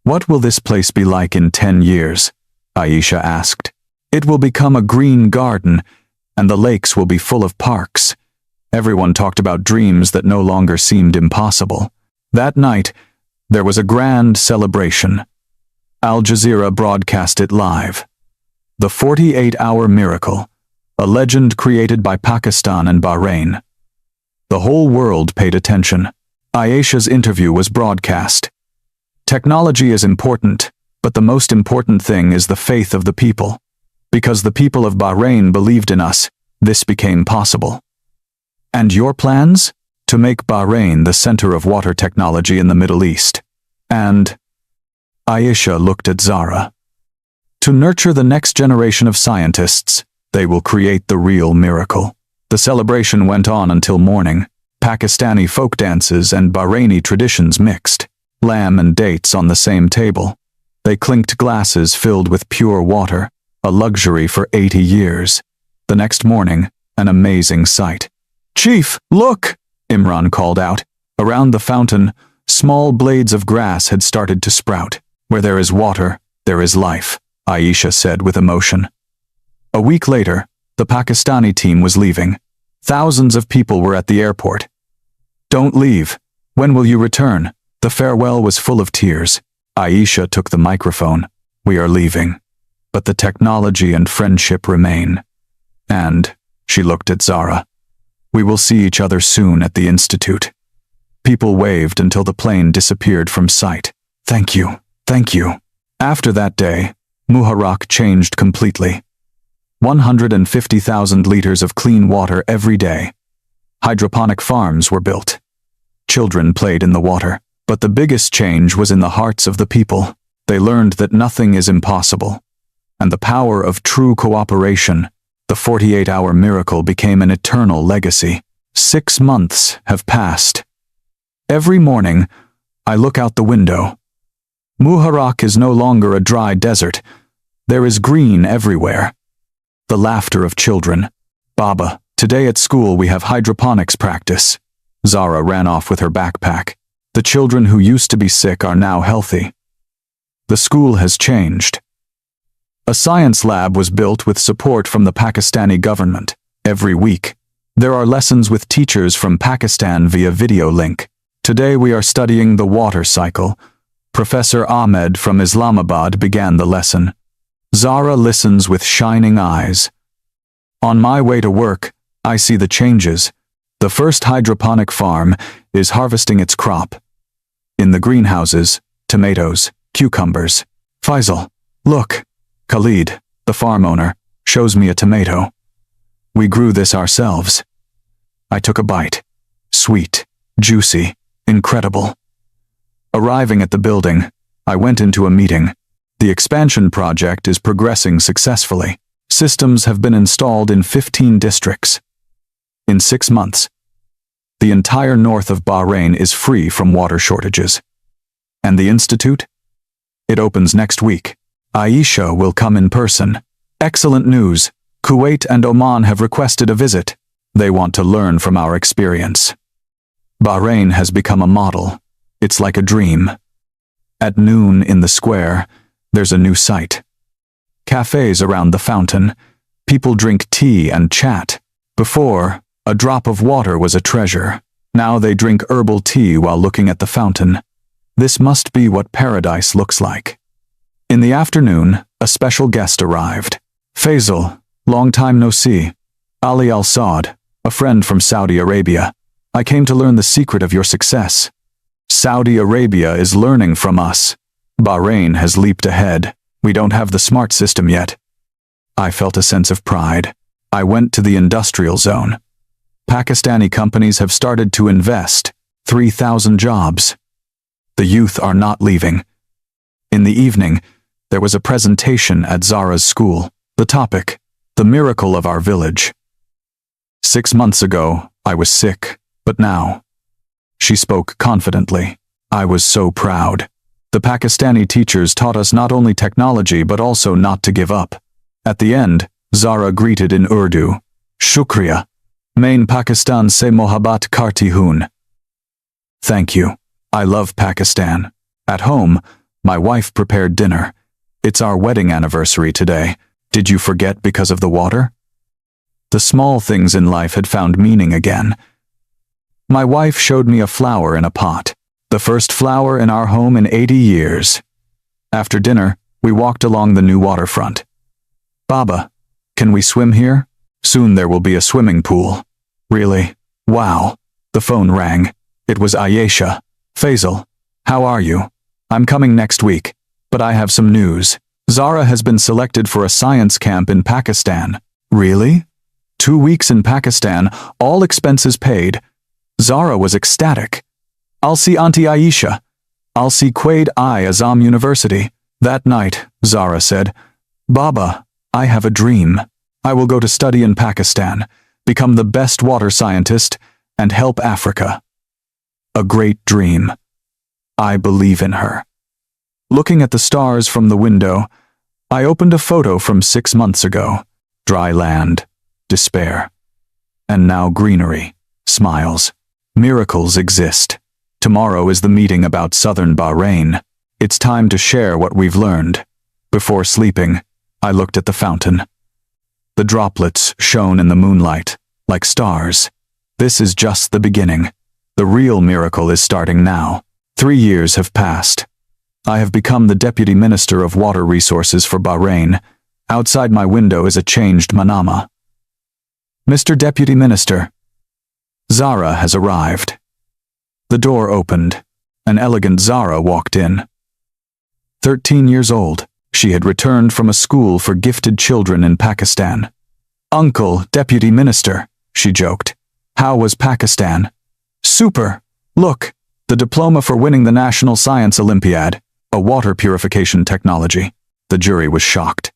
What will this place be like in 10 years? Aisha asked. It will become a green garden, and the lakes will be full of parks. Everyone talked about dreams that no longer seemed impossible. That night, there was a grand celebration. Al Jazeera broadcast it live. The 48-hour miracle, a legend created by Pakistan and Bahrain. The whole world paid attention. Aisha's interview was broadcast. Technology is important, but the most important thing is the faith of the people. Because the people of Bahrain believed in us, this became possible. And your plans? To make Bahrain the center of water technology in the Middle East. And Aisha looked at Zara. To nurture the next generation of scientists, they will create the real miracle. The celebration went on until morning. Pakistani folk dances and Bahraini traditions mixed. Lamb and dates on the same table. They clinked glasses filled with pure water, a luxury for 80 years. The next morning, an amazing sight. Chief, look! Imran called out. Around the fountain, small blades of grass had started to sprout. Where there is water, there is life, Aisha said with emotion. A week later, the Pakistani team was leaving. Thousands of people were at the airport. Don't leave. When will you return? The farewell was full of tears. Aisha took the microphone. We are leaving. But the technology and friendship remain. And, she looked at Zara. We will see each other soon at the institute. People waved until the plane disappeared from sight. Thank you. Thank you. After that day, Muharraq changed completely. 150,000 liters of clean water every day. Hydroponic farms were built. Children played in the water. But the biggest change was in the hearts of the people. They learned that nothing is impossible. And the power of true cooperation, the 48-hour miracle became an eternal legacy. 6 months have passed. Every morning, I look out the window. Muharraq is no longer a dry desert. There is green everywhere. The laughter of children. Baba, today at school we have hydroponics practice. Zara ran off with her backpack. The children who used to be sick are now healthy. The school has changed. A science lab was built with support from the Pakistani government. Every week, there are lessons with teachers from Pakistan via video link. Today we are studying the water cycle. Professor Ahmed from Islamabad began the lesson. Zara listens with shining eyes. On my way to work, I see the changes. The first hydroponic farm is harvesting its crop. In the greenhouses, tomatoes, cucumbers. Faisal, look. Khalid, the farm owner, shows me a tomato. We grew this ourselves. I took a bite. Sweet, juicy, incredible. Arriving at the building, I went into a meeting. The expansion project is progressing successfully. Systems have been installed in 15 districts. In 6 months, the entire north of Bahrain is free from water shortages. And the institute? It opens next week. Aisha will come in person. Excellent news. Kuwait and Oman have requested a visit. They want to learn from our experience. Bahrain has become a model. It's like a dream. At noon in the square, there's a new sight. Cafes around the fountain. People drink tea and chat. Before, a drop of water was a treasure. Now they drink herbal tea while looking at the fountain. This must be what paradise looks like. In the afternoon, a special guest arrived. Faisal, long time no see. Ali Al-Saud, a friend from Saudi Arabia. I came to learn the secret of your success. Saudi Arabia is learning from us. Bahrain has leaped ahead. We don't have the smart system yet. I felt a sense of pride. I went to the industrial zone. Pakistani companies have started to invest. 3,000 jobs. The youth are not leaving. In the evening, there was a presentation at Zara's school. The topic, the miracle of our village. 6 months ago, I was sick, but now. She spoke confidently. I was so proud. The Pakistani teachers taught us not only technology but also not to give up. At the end, Zara greeted in Urdu. Shukriya. Main Pakistan se mohabbat karti hoon. Thank you. I love Pakistan. At home, my wife prepared dinner. It's our wedding anniversary today. Did you forget because of the water? The small things in life had found meaning again. My wife showed me a flower in a pot. The first flower in our home in 80 years. After dinner, we walked along the new waterfront. Baba, can we swim here? Soon there will be a swimming pool. Really? Wow. The phone rang. It was Ayesha. Faisal, how are you? I'm coming next week, but I have some news. Zara has been selected for a science camp in Pakistan. Really? 2 weeks in Pakistan, all expenses paid. Zara was ecstatic. I'll see Auntie Aisha. I'll see Quaid-i-Azam University. That night, Zara said, Baba, I have a dream. I will go to study in Pakistan, become the best water scientist, and help Africa. A great dream. I believe in her. Looking at the stars from the window, I opened a photo from 6 months ago. Dry land, despair. And now greenery, smiles. Miracles exist. Tomorrow is the meeting about southern Bahrain. It's time to share what we've learned. Before sleeping, I looked at the fountain. The droplets shone in the moonlight, like stars. This is just the beginning. The real miracle is starting now. 3 years have passed. I have become the Deputy Minister of Water Resources for Bahrain. Outside my window is a changed Manama. Mr. Deputy Minister. Zara has arrived. The door opened. An elegant Zara walked in. 13 years old, she had returned from a school for gifted children in Pakistan. Uncle, Deputy Minister, she joked. How was Pakistan? Super! Look, the diploma for winning the National Science Olympiad, a water purification technology. The jury was shocked.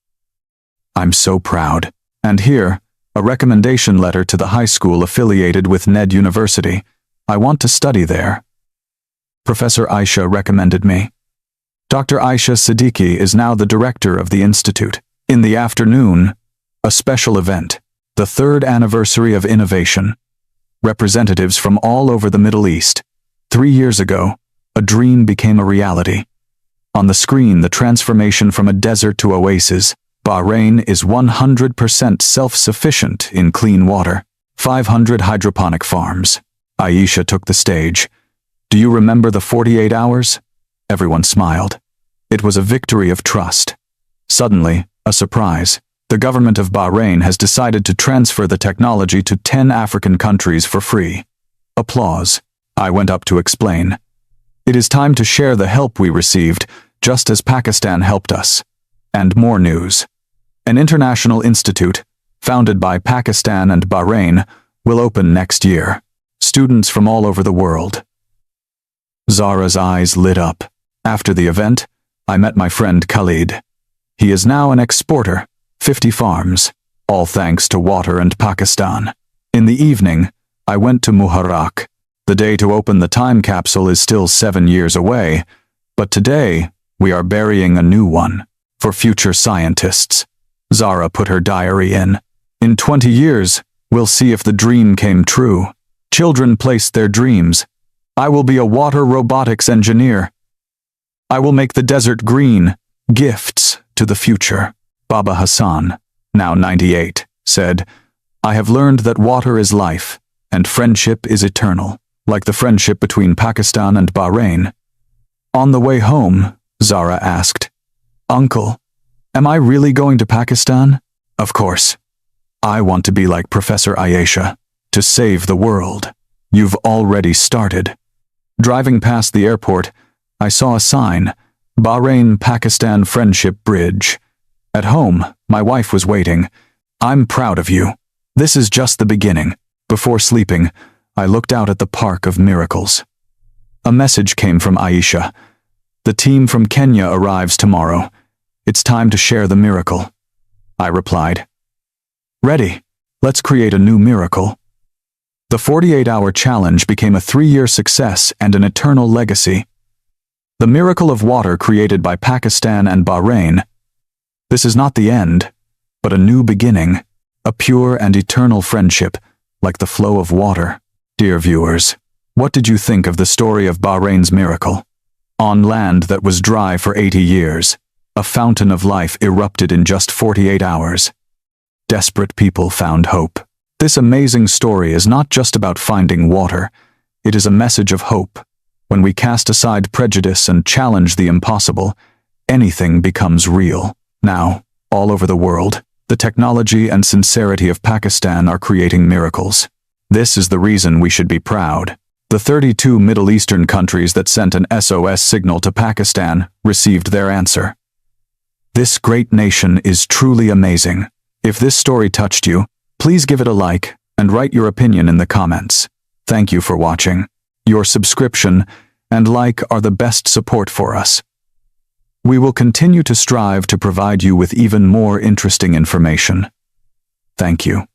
I'm so proud. And here, a recommendation letter to the high school affiliated with Ned University. I want to study there. Professor Aisha recommended me. Dr. Aisha Siddiqui is now the director of the institute. In the afternoon, a special event, the 3rd anniversary of innovation. Representatives from all over the Middle East. 3 years ago, a dream became a reality. On the screen, the transformation from a desert to oasis. Bahrain is 100% self-sufficient in clean water. 500 hydroponic farms. Aisha took the stage. Do you remember the 48 hours? Everyone smiled. It was a victory of trust. Suddenly, a surprise. The government of Bahrain has decided to transfer the technology to 10 African countries for free. Applause. I went up to explain. It is time to share the help we received, just as Pakistan helped us. And more news. An international institute, founded by Pakistan and Bahrain, will open next year. Students from all over the world. Zara's eyes lit up. After the event, I met my friend Khalid. He is now an exporter, 50 farms, all thanks to water and Pakistan. In the evening, I went to Muharraq. The day to open the time capsule is still 7 years away, but today we are burying a new one for future scientists. Zara put her diary in. In 20 years, we'll see if the dream came true. Children place their dreams. I will be a water robotics engineer. I will make the desert green. Gifts to the future. Baba Hassan, now 98, said, I have learned that water is life, and friendship is eternal, like the friendship between Pakistan and Bahrain. On the way home, Zara asked, Uncle, am I really going to Pakistan? Of course. I want to be like Professor Ayesha, to save the world. You've already started. Driving past the airport, I saw a sign, Bahrain-Pakistan Friendship Bridge. At home, my wife was waiting. I'm proud of you. This is just the beginning. Before sleeping, I looked out at the Park of Miracles. A message came from Aisha. The team from Kenya arrives tomorrow. It's time to share the miracle. I replied, Ready. Let's create a new miracle. The 48-hour challenge became a 3-year success and an eternal legacy. The miracle of water created by Pakistan and Bahrain. This is not the end, but a new beginning, a pure and eternal friendship, like the flow of water. Dear viewers, what did you think of the story of Bahrain's miracle? On land that was dry for 80 years, a fountain of life erupted in just 48 hours. Desperate people found hope. This amazing story is not just about finding water. It is a message of hope. When we cast aside prejudice and challenge the impossible, anything becomes real. Now, all over the world, the technology and sincerity of Pakistan are creating miracles. This is the reason we should be proud. The 32 Middle Eastern countries that sent an SOS signal to Pakistan received their answer. This great nation is truly amazing. If this story touched you, please give it a like and write your opinion in the comments. Thank you for watching. Your subscription and like are the best support for us. We will continue to strive to provide you with even more interesting information. Thank you.